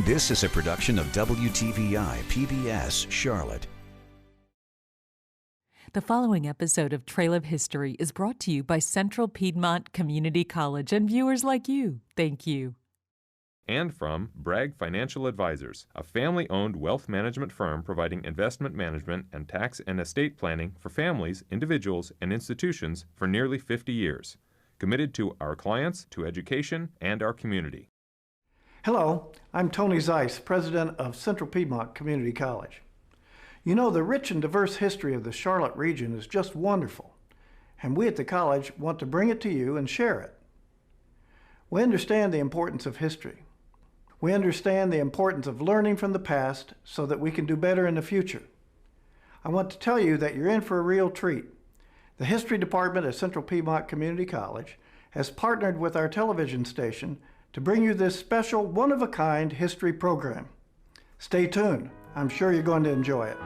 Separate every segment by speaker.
Speaker 1: This is a production of WTVI PBS Charlotte.
Speaker 2: The following episode of Trail of History is brought to you by Central Piedmont Community College and viewers like you. Thank you.
Speaker 3: And from Bragg Financial Advisors, a family-owned wealth management firm providing investment management and tax and estate planning for families, individuals, and institutions for nearly 50 years. Committed to our clients, to education, and our community.
Speaker 4: Hello, I'm Tony Zeiss, president of Central Piedmont Community College. You know, the rich and diverse history of the Charlotte region is just wonderful, and we at the college want to bring it to you and share it. We understand the importance of history. We understand the importance of learning from the past so that we can do better in the future. I want to tell you that you're in for a real treat. The History Department at Central Piedmont Community College has partnered with our television station to bring you this special, one-of-a-kind history program. Stay tuned. I'm sure you're going to enjoy it.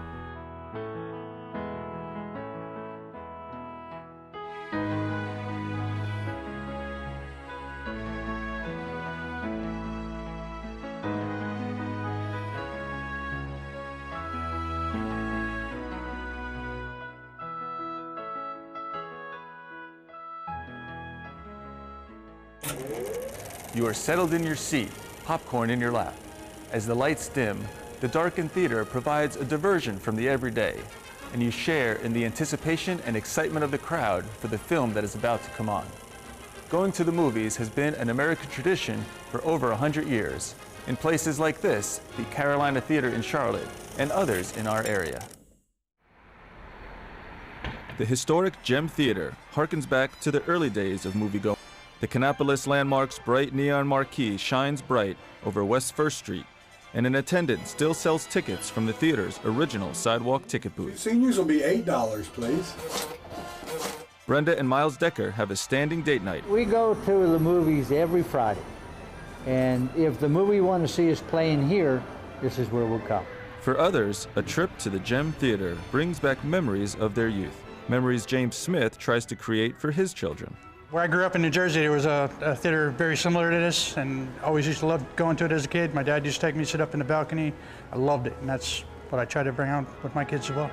Speaker 5: You are settled in your seat, popcorn in your lap. As the lights dim, the darkened theater provides a diversion from the everyday, and you share in the anticipation and excitement of the crowd for the film that is about to come on. Going to the movies has been an American tradition for over 100 years, in places like this, the Carolina Theater in Charlotte, and others in our area. The historic Gem Theater harkens back to the early days of moviegoing. The Kannapolis landmark's bright neon marquee shines bright over West 1st Street, and an attendant still sells tickets from the theater's original sidewalk ticket booth.
Speaker 6: Seniors will be $8, please.
Speaker 5: Brenda and Miles Decker have a standing date night.
Speaker 7: We go to the movies every Friday, and if the movie you want to see is playing here, this is where we'll come.
Speaker 5: For others, a trip to the Gem Theater brings back memories of their youth, memories James Smith tries to create for his children.
Speaker 8: Where I grew up in New Jersey, there was a theater very similar to this, and I always used to love going to it as a kid. My dad used to take me to sit up in the balcony. I loved it, and that's what I try to bring out with my kids as well.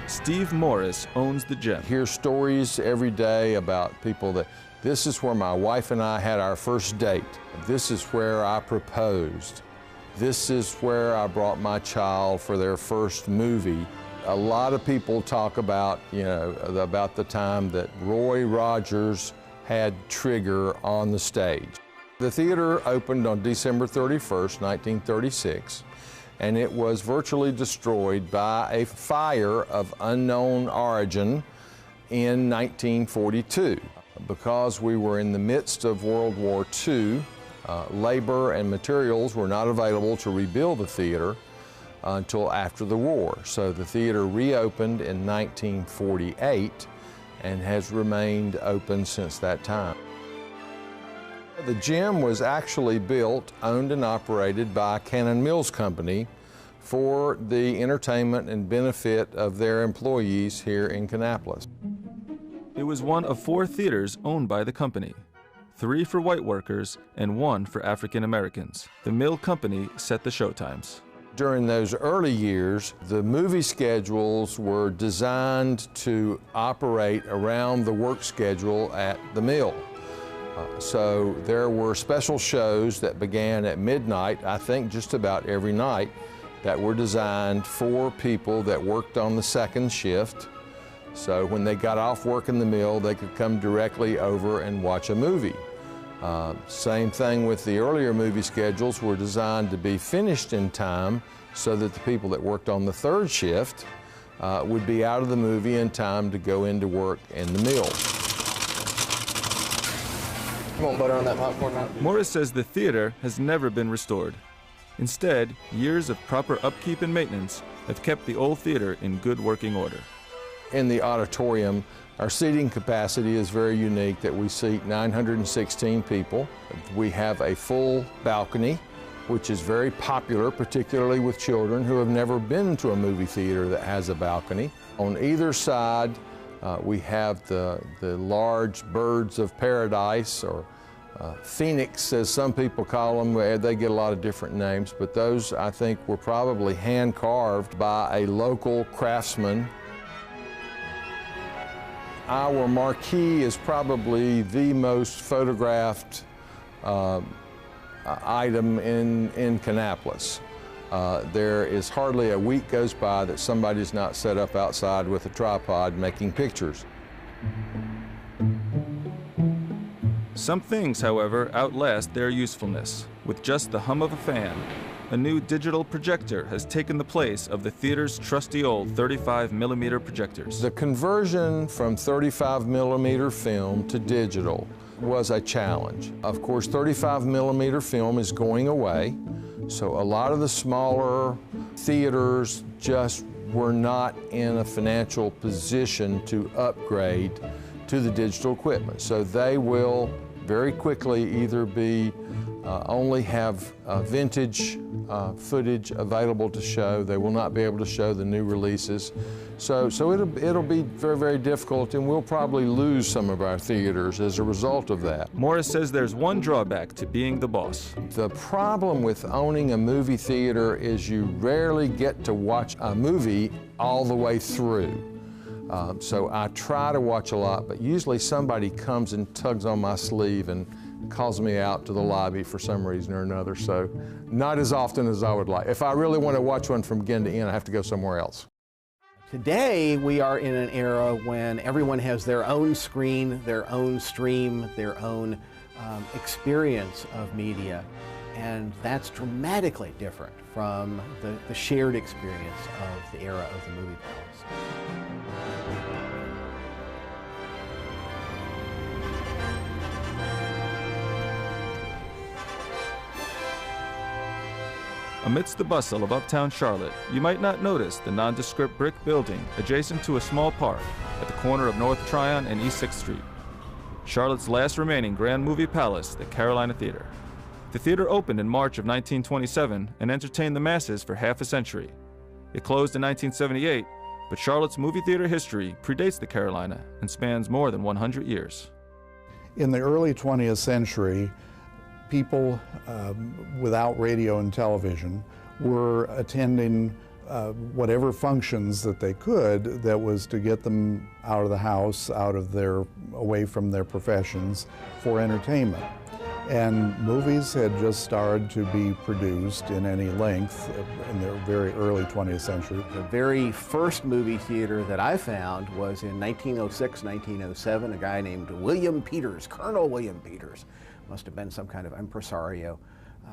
Speaker 5: Steve Morris owns the Gem.
Speaker 9: Hear stories every day about people that this is where my wife and I had our first date. This is where I proposed. This is where I brought my child for their first movie. A lot of people talk about, about the time that Roy Rogers had Trigger on the stage. The theater opened on December 31st, 1936, and it was virtually destroyed by a fire of unknown origin in 1942. Because we were in the midst of World War II, labor and materials were not available to rebuild the theater until after the war. So the theater reopened in 1948 and has remained open since that time. The Gem was actually built, owned and operated by Cannon Mills Company for the entertainment and benefit of their employees here in Kannapolis.
Speaker 5: It was one of 4 theaters owned by the company, 3 for white workers and 1 for African Americans. The Mill Company set the showtimes.
Speaker 9: During those early years, the movie schedules were designed to operate around the work schedule at the mill. So there were special shows that began at midnight, I think just about every night, that were designed for people that worked on the second shift. So when they got off work in the mill, they could come directly over and watch a movie. Same thing with the earlier movie schedules were designed to be finished in time so that the people that worked on the third shift would be out of the movie in time to go into work in the mill.
Speaker 10: You want butter on that popcorn now?
Speaker 5: Morris says the theater has never been restored. Instead, years of proper upkeep and maintenance have kept the old theater in good working order.
Speaker 9: In the auditorium, our seating capacity is very unique that we seat 916 people. We have a full balcony, which is very popular, particularly with children who have never been to a movie theater that has a balcony. On either side, we have the large birds of paradise or Phoenix, as some people call them. They get a lot of different names, but those, I think, were probably hand-carved by a local craftsman. Our marquee is probably the most photographed item in Kannapolis. There is hardly a week goes by that somebody's not set up outside with a tripod making pictures.
Speaker 5: Some things, however, outlast their usefulness. With just the hum of a fan, a new digital projector has taken the place of the theater's trusty old 35mm projectors.
Speaker 9: The conversion from 35mm film to digital was a challenge. Of course, 35mm film is going away, so a lot of the smaller theaters just were not in a financial position to upgrade to the digital equipment. So they will very quickly either be only have vintage footage available to show. They will not be able to show the new releases. So it'll be very, very difficult, and we'll probably lose some of our theaters as a result of that.
Speaker 5: Morris says there's one drawback to being the boss.
Speaker 9: The problem with owning a movie theater is you rarely get to watch a movie all the way through. So I try to watch a lot, but usually somebody comes and tugs on my sleeve and calls me out to the lobby for some reason or another, so not as often as I would like. If I really want to watch one from beginning to end, I have to go somewhere else.
Speaker 11: Today, we are in an era when everyone has their own screen, their own stream, their own experience of media, and that's dramatically different from the shared experience of the era of the movie palace.
Speaker 5: Amidst the bustle of uptown Charlotte, you might not notice the nondescript brick building adjacent to a small park at the corner of North Tryon and East 6th Street. Charlotte's last remaining grand movie palace, the Carolina Theater. The theater opened in March of 1927 and entertained the masses for half a century. It closed in 1978, but Charlotte's movie theater history predates the Carolina and spans more than 100 years.
Speaker 12: In the early 20th century, people without radio and television were attending whatever functions that they could that was to get them out of the house, away from their professions for entertainment. And movies had just started to be produced in any length in the very early 20th century.
Speaker 11: The very first movie theater that I found was in 1906, 1907. A guy named William Peters, Colonel William Peters, must have been some kind of impresario,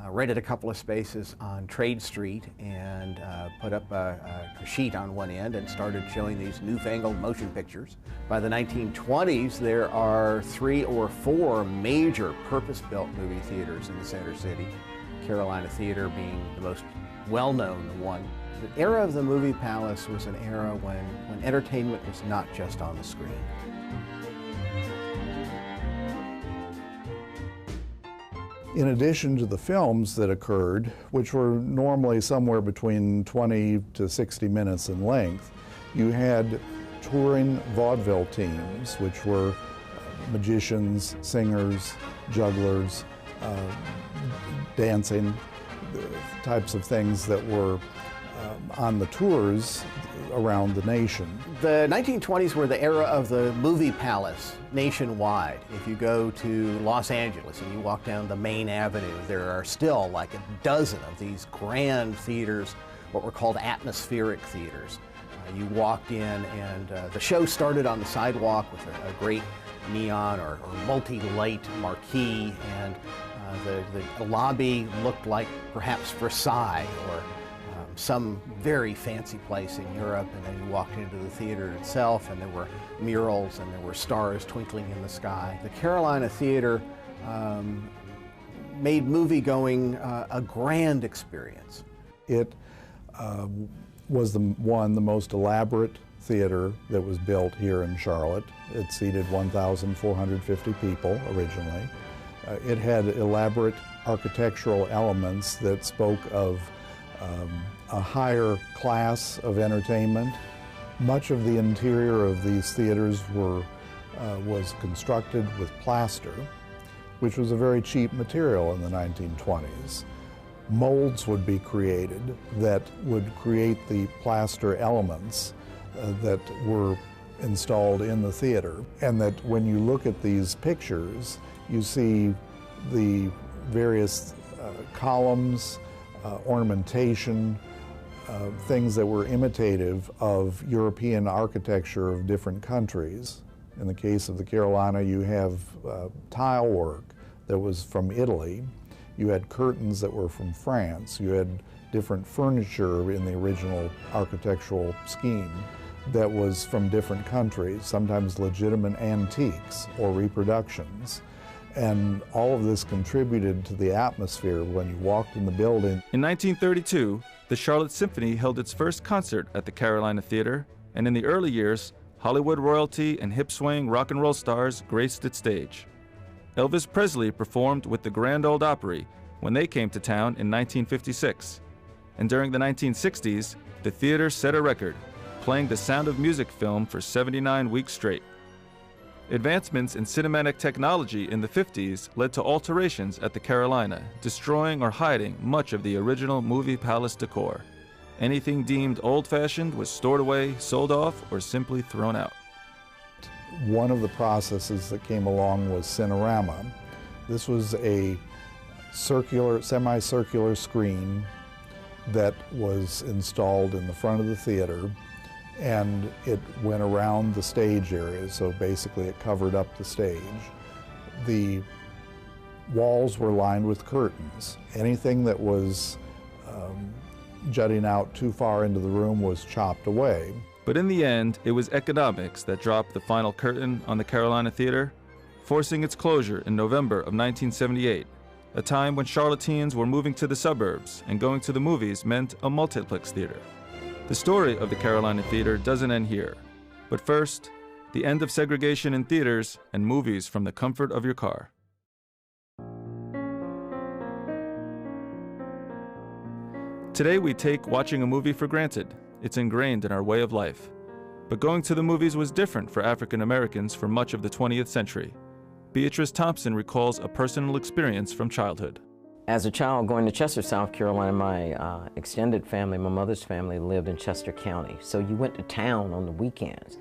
Speaker 11: rented a couple of spaces on Trade Street and put up a sheet on one end and started showing these newfangled motion pictures. By the 1920s, there are 3 or 4 major purpose-built movie theaters in the Center City, Carolina Theater being the most well-known one. The era of the movie palace was an era when entertainment was not just on the screen.
Speaker 12: In addition to the films that occurred, which were normally somewhere between 20 to 60 minutes in length, you had touring vaudeville teams, which were magicians, singers, jugglers, dancing, types of things that were on the tours around the nation.
Speaker 11: The 1920s were the era of the movie palace nationwide. If you go to Los Angeles and you walk down the main avenue, there are still like a dozen of these grand theaters, what were called atmospheric theaters. You walked in and the show started on the sidewalk with a great neon or multi-light marquee, and the lobby looked like perhaps Versailles or some very fancy place in Europe, and then you walked into the theater itself and there were murals and there were stars twinkling in the sky. The Carolina Theater made movie-going a grand experience.
Speaker 12: It was the most elaborate theater that was built here in Charlotte. It seated 1,450 people originally. It had elaborate architectural elements that spoke of a higher class of entertainment. Much of the interior of these theaters was constructed with plaster. which was a very cheap material in the 1920s. Molds would be created that would create the plaster elements that were installed in the theater. And that when you look at these pictures, you see the various columns, ornamentation, things that were imitative of European architecture of different countries. In the case of the Carolina, you have tile work that was from Italy. You had curtains that were from France. You had different furniture in the original architectural scheme that was from different countries, sometimes legitimate antiques or reproductions. And all of this contributed to the atmosphere when you walked in the building.
Speaker 5: In 1932, the Charlotte Symphony held its first concert at the Carolina Theater, and in the early years, Hollywood royalty and hip-swaying rock and roll stars graced its stage. Elvis Presley performed with the Grand Ole Opry when they came to town in 1956. And during the 1960s, the theater set a record, playing the Sound of Music film for 79 weeks straight. Advancements in cinematic technology in the 50s led to alterations at the Carolina, destroying or hiding much of the original movie palace decor. Anything deemed old-fashioned was stored away, sold off, or simply thrown out.
Speaker 12: One of the processes that came along was Cinerama. This was a circular, semicircular screen that was installed in the front of the theater, and it went around the stage area, so basically it covered up the stage. The walls were lined with curtains. Anything that was jutting out too far into the room was chopped away.
Speaker 5: But in the end, it was economics that dropped the final curtain on the Carolina Theater, forcing its closure in November of 1978, a time when Charlotteans were moving to the suburbs and going to the movies meant a multiplex theater. The story of the Carolina Theater doesn't end here. But first, the end of segregation in theaters and movies from the comfort of your car. Today we take watching a movie for granted. It's ingrained in our way of life. But going to the movies was different for African Americans for much of the 20th century. Beatrice Thompson recalls a personal experience from childhood.
Speaker 13: As a child going to Chester, South Carolina, my extended family, my mother's family, lived in Chester County. So you went to town on the weekends.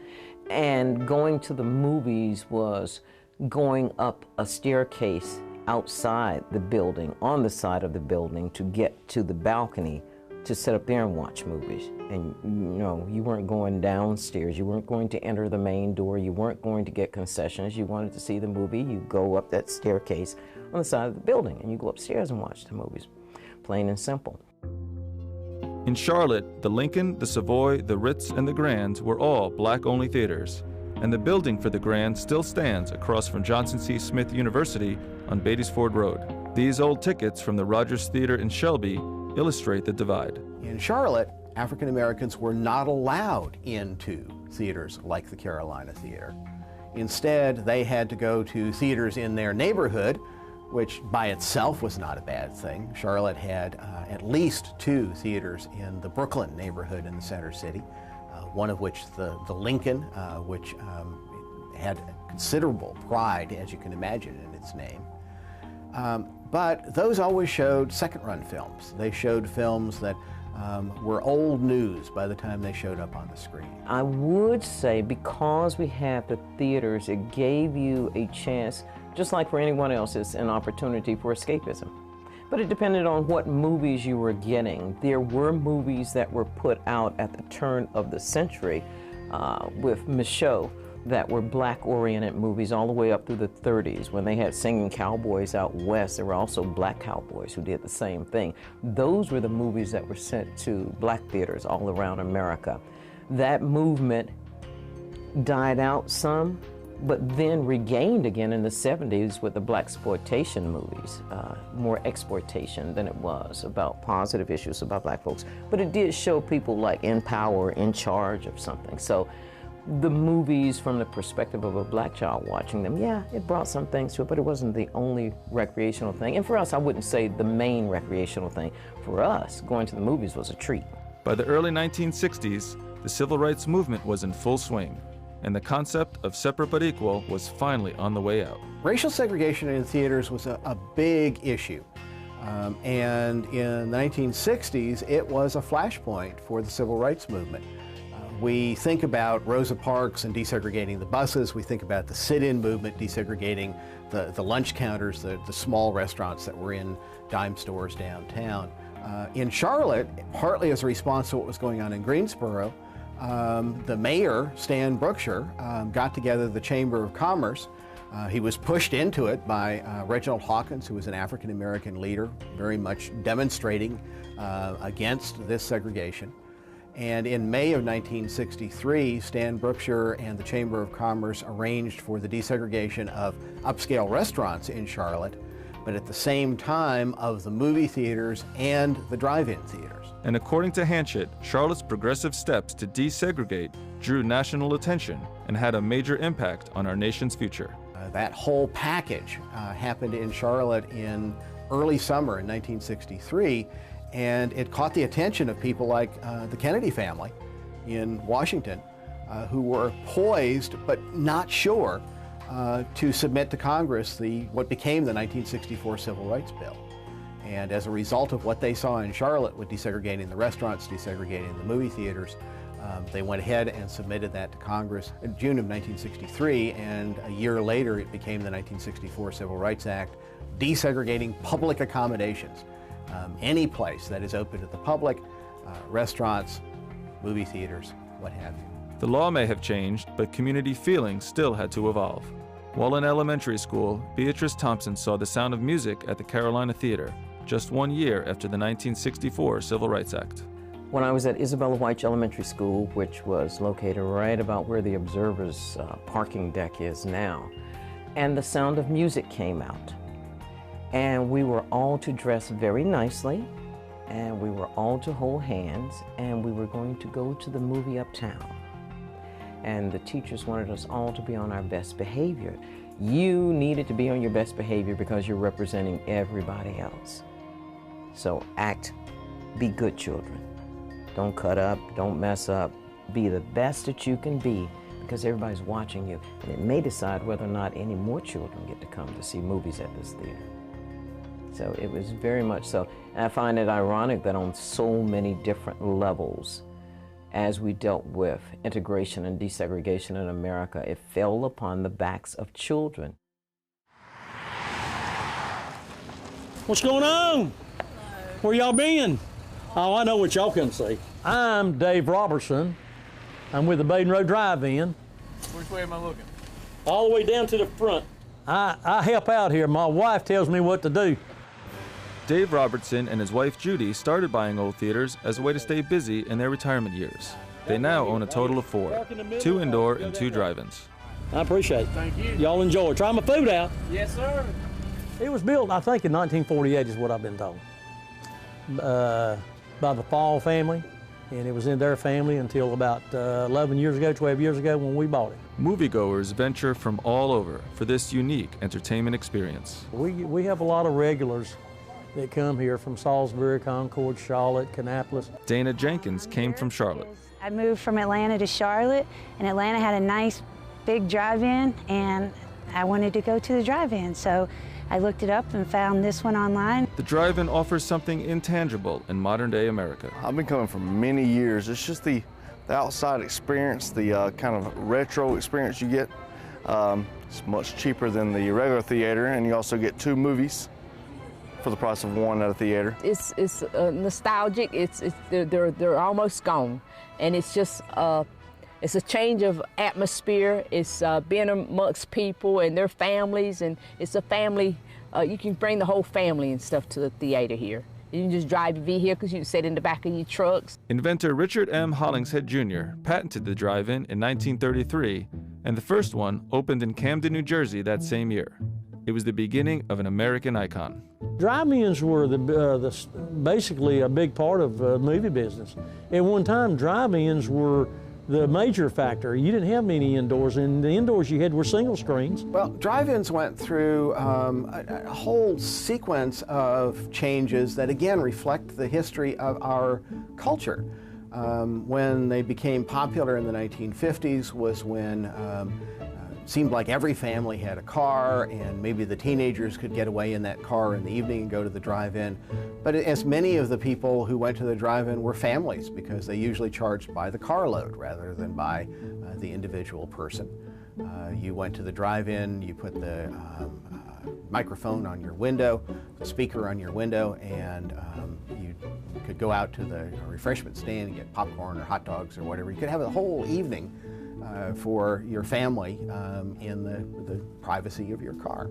Speaker 13: And going to the movies was going up a staircase outside the building, on the side of the building, to get to the balcony to sit up there and watch movies. And you weren't going downstairs, you weren't going to enter the main door, you weren't going to get concessions. You wanted to see the movie, you go up that staircase on the side of the building and you go upstairs and watch the movies. Plain and simple.
Speaker 5: In Charlotte, the Lincoln, the Savoy, the Ritz, and the Grand were all black-only theaters, and the building for the Grand still stands across from Johnson C. Smith University on Beatty's-Ford Road. These old tickets from the Rogers Theater in Shelby illustrate the divide.
Speaker 11: In Charlotte, African Americans were not allowed into theaters like the Carolina Theater. Instead, they had to go to theaters in their neighborhood, which by itself was not a bad thing. Charlotte had at least 2 theaters in the Brooklyn neighborhood in the Center City, one of which the Lincoln, which had considerable pride, as you can imagine, in its name. But those always showed second-run films. They showed films that were old news by the time they showed up on the screen.
Speaker 13: I would say because we had the theaters, it gave you a chance, just like for anyone else, it's an opportunity for escapism. But it depended on what movies you were getting. There were movies that were put out at the turn of the century with Michaud that were black-oriented movies all the way up through the 30s. When they had singing cowboys out west, there were also black cowboys who did the same thing. Those were the movies that were sent to black theaters all around America. That movement died out some, but then regained again in the 70s with the blaxploitation movies, more exploitation than it was about positive issues about black folks. But it did show people like in power, in charge of something. So the movies from the perspective of a black child watching them, yeah, it brought some things to it, but it wasn't the only recreational thing. And for us, I wouldn't say the main recreational thing. For us, going to the movies was a treat.
Speaker 5: By the early 1960s, the civil rights movement was in full swing. and the concept of separate but equal was finally on the way out.
Speaker 11: Racial segregation in theaters was a big issue. And in the 1960s, it was a flashpoint for the civil rights movement. We think about Rosa Parks and desegregating the buses. We think about the sit-in movement, desegregating the lunch counters, the small restaurants that were in dime stores downtown. In Charlotte, partly as a response to what was going on in Greensboro, the mayor, Stan Brookshire, got together the Chamber of Commerce. He was pushed into it by Reginald Hawkins, who was an African-American leader, very much demonstrating against this segregation. And in May of 1963, Stan Brookshire and the Chamber of Commerce arranged for the desegregation of upscale restaurants in Charlotte, but at the same time of the movie theaters and the drive-in theaters.
Speaker 5: And according to Hanchett, Charlotte's progressive steps to desegregate drew national attention and had a major impact on our nation's future.
Speaker 11: That whole package happened in Charlotte in early summer in 1963, and it caught the attention of people like the Kennedy family in Washington, who were poised but not sure to submit to Congress what became the 1964 Civil Rights Bill. And as a result of what they saw in Charlotte with desegregating the restaurants, desegregating the movie theaters, they went ahead and submitted that to Congress in June of 1963, and a year later it became the 1964 Civil Rights Act, desegregating public accommodations. Any place that is open to the public, restaurants, movie theaters, what have you.
Speaker 5: The law may have changed, but community feeling still had to evolve. While in elementary school, Beatrice Thompson saw The Sound of Music at the Carolina Theater, just 1 year after the 1964 Civil Rights Act.
Speaker 13: When I was at Isabella White Elementary School, which was located right about where the Observer's parking deck is now, and The Sound of Music came out. And we were all to dress very nicely, and we were all to hold hands, and we were going to go to the movie uptown. And the teachers wanted us all to be on our best behavior. You needed to be on your best behavior because you're representing everybody else. So be good children. Don't cut up, don't mess up. Be the best that you can be because everybody's watching you. And it may decide whether or not any more children get to come to see movies at this theater. So it was very much so. And I find it ironic that on so many different levels, as we dealt with integration and desegregation in America, it fell upon the backs of children.
Speaker 14: What's going on? Where y'all been? Oh, I know what y'all can see. I'm Dave Robertson. I'm with the Baden Road Drive-In.
Speaker 5: Which way am I looking?
Speaker 14: All the way down to the front. I help out here. My wife tells me what to do.
Speaker 5: Dave Robertson and his wife Judy started buying old theaters as a way to stay busy in their retirement years. They now own a total of 4, 2 indoor and 2 drive-ins.
Speaker 14: I appreciate it.
Speaker 5: Thank you.
Speaker 14: Y'all enjoy. Try my food out.
Speaker 5: Yes, sir.
Speaker 14: It was built, I think, in 1948 is what I've been told, by the Fall family, and it was in their family until about 11 years ago, 12 years ago when we bought it.
Speaker 5: Moviegoers venture from all over for this unique entertainment experience.
Speaker 14: We have a lot of regulars that come here from Salisbury, Concord, Charlotte, Kannapolis.
Speaker 5: Dana Jenkins came from Charlotte.
Speaker 15: I moved from Atlanta to Charlotte, and Atlanta had a nice big drive-in, and I wanted to go to the drive-in, so I looked it up and found this one online.
Speaker 5: The drive-in offers something intangible in modern-day America.
Speaker 16: I've been coming for many years. It's just the outside experience, the kind of retro experience you get. It's much cheaper than the regular theater, and you also get 2 movies for the price of 1 at a theater.
Speaker 17: It's nostalgic. They're almost gone, and it's just it's a change of atmosphere. It's being amongst people and their families, and it's a family. You can bring the whole family and stuff to the theater here. You can just drive your vehicles. You can sit in the back of your trucks.
Speaker 5: Inventor Richard M. Hollingshead Jr. patented the drive-in in 1933, and the first one opened in Camden, New Jersey that same year. It was the beginning of an American icon.
Speaker 14: Drive-ins were basically a big part of the movie business. At one time, drive-ins were the major factor. You didn't have many indoors, and the indoors you had were single screens.
Speaker 11: Well, drive-ins went through a whole sequence of changes that again reflect the history of our culture. When they became popular in the 1950s was when seemed like every family had a car, and maybe the teenagers could get away in that car in the evening and go to the drive-in. But as many of the people who went to the drive-in were families, because they usually charged by the carload rather than by the individual person. You went to the drive-in, you put the microphone on your window, the speaker on your window, and you could go out to the refreshment stand and get popcorn or hot dogs or whatever. You could have a whole evening for your family in the privacy of your car.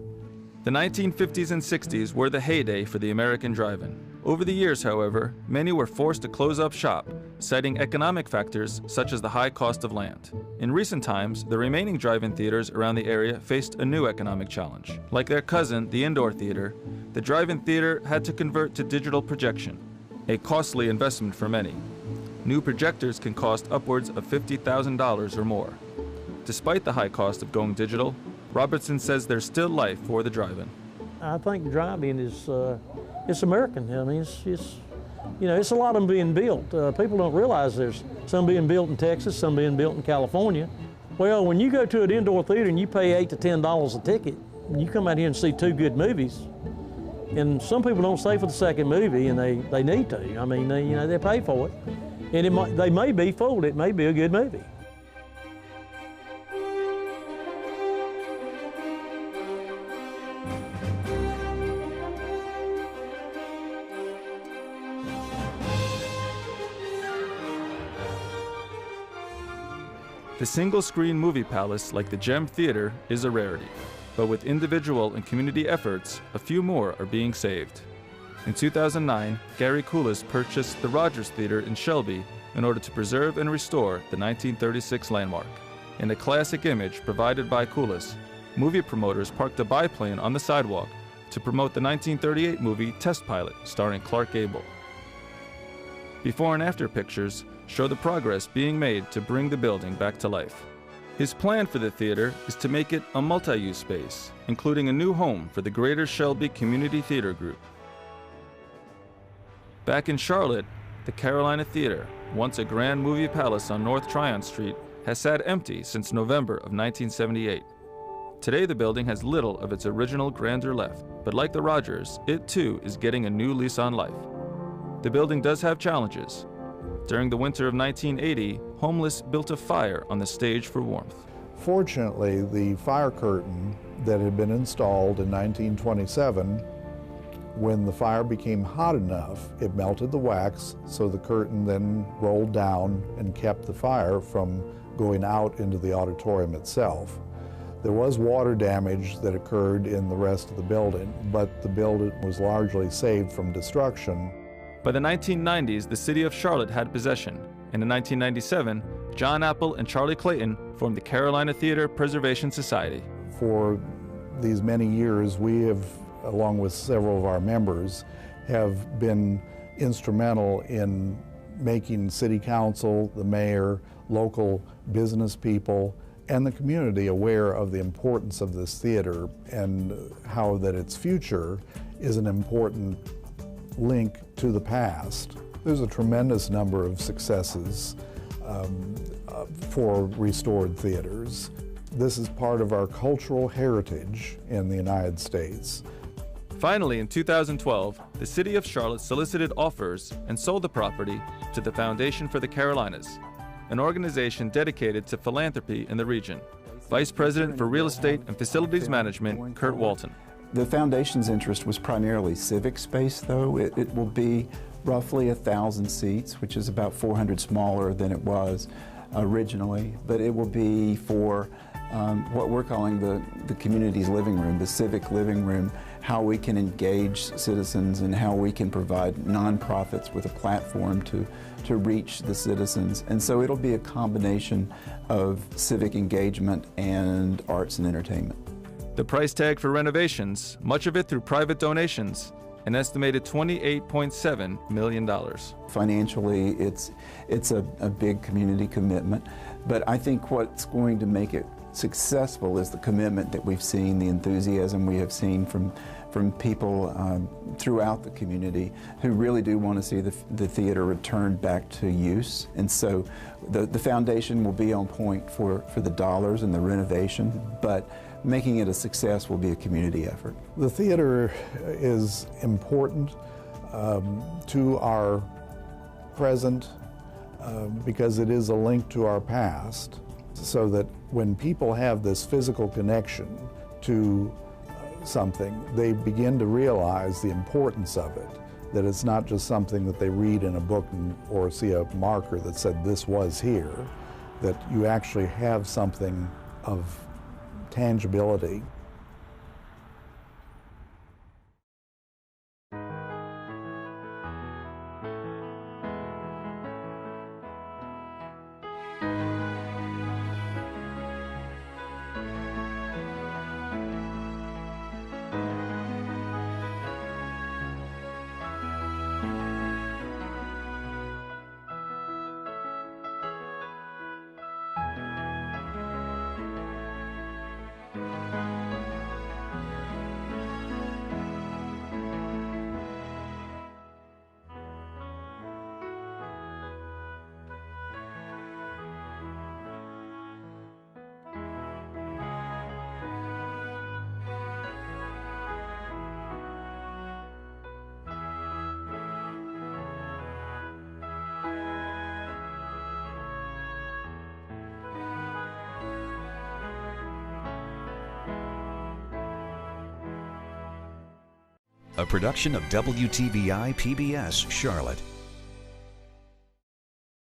Speaker 5: The 1950s and 60s were the heyday for the American drive-in. Over the years, however, many were forced to close up shop, citing economic factors such as the high cost of land. In recent times, the remaining drive-in theaters around the area faced a new economic challenge. Like their cousin, the indoor theater, the drive-in theater had to convert to digital projection, a costly investment for many. New projectors can cost upwards of $50,000 or more. Despite the high cost of going digital, Robertson says there's still life for the drive-in.
Speaker 14: I think drive-in is it's American. I mean, it's you know, it's a lot of them being built. People don't realize there's some being built in Texas, some being built in California. Well, when you go to an indoor theater and you pay $8 to $10 a ticket, and you come out here and see 2 good movies, and some people don't stay for the second movie, and they need to. I mean, they pay for it, and they may be full. It may be a good movie.
Speaker 5: The single-screen movie palace like the Gem Theater is a rarity, but with individual and community efforts, a few more are being saved. In 2009, Gary Coulis purchased the Rogers Theater in Shelby in order to preserve and restore the 1936 landmark. In a classic image provided by Coulis, movie promoters parked a biplane on the sidewalk to promote the 1938 movie Test Pilot, starring Clark Gable. Before and after pictures show the progress being made to bring the building back to life. His plan for the theater is to make it a multi-use space, including a new home for the Greater Shelby Community Theater Group. Back in Charlotte, the Carolina Theater, once a grand movie palace on North Tryon Street, has sat empty since November of 1978. Today the building has little of its original grandeur left, but like the Rogers, it too is getting a new lease on life. The building does have challenges. During the winter of 1980, homeless built a fire on the stage for warmth.
Speaker 12: Fortunately, the fire curtain that had been installed in 1927, when the fire became hot enough, it melted the wax, so the curtain then rolled down and kept the fire from going out into the auditorium itself. There was water damage that occurred in the rest of the building, but the building was largely saved from destruction.
Speaker 5: By the 1990s, the city of Charlotte had possession, and in 1997, John Apple and Charlie Clayton formed the Carolina Theater Preservation Society.
Speaker 12: For these many years, we have, along with several of our members, have been instrumental in making City Council, the mayor, local business people, and the community aware of the importance of this theater and how that its future is an important link to the past. There's a tremendous number of successes for restored theaters. This is part of our cultural heritage in the United States.
Speaker 5: Finally, in 2012, the City of Charlotte solicited offers and sold the property to the Foundation for the Carolinas, an organization dedicated to philanthropy in the region. Vice President for Real Estate and Facilities Management, Kurt Walton.
Speaker 18: The Foundation's interest was primarily civic space, though. It will be roughly 1,000 seats, which is about 400 smaller than it was originally, but it will be for what we're calling the community's living room, the civic living room, how we can engage citizens and how we can provide nonprofits with a platform to reach the citizens. And so it'll be a combination of civic engagement and arts and entertainment.
Speaker 5: The price tag for renovations, much of it through private donations, an estimated $28.7 million.
Speaker 18: Financially, it's a big community commitment, but I think what's going to make it successful is the commitment that we've seen, the enthusiasm we have seen from from people throughout the community who really do want to see the theater returned back to use. And so the foundation will be on point for the dollars and the renovation, but making it a success will be a community effort.
Speaker 12: The theater is important to our present because it is a link to our past, so that when people have this physical connection to something, they begin to realize the importance of it, that it's not just something that they read in a book or see a marker that said this was here, that you actually have something of tangibility.
Speaker 1: A production of WTVI PBS Charlotte.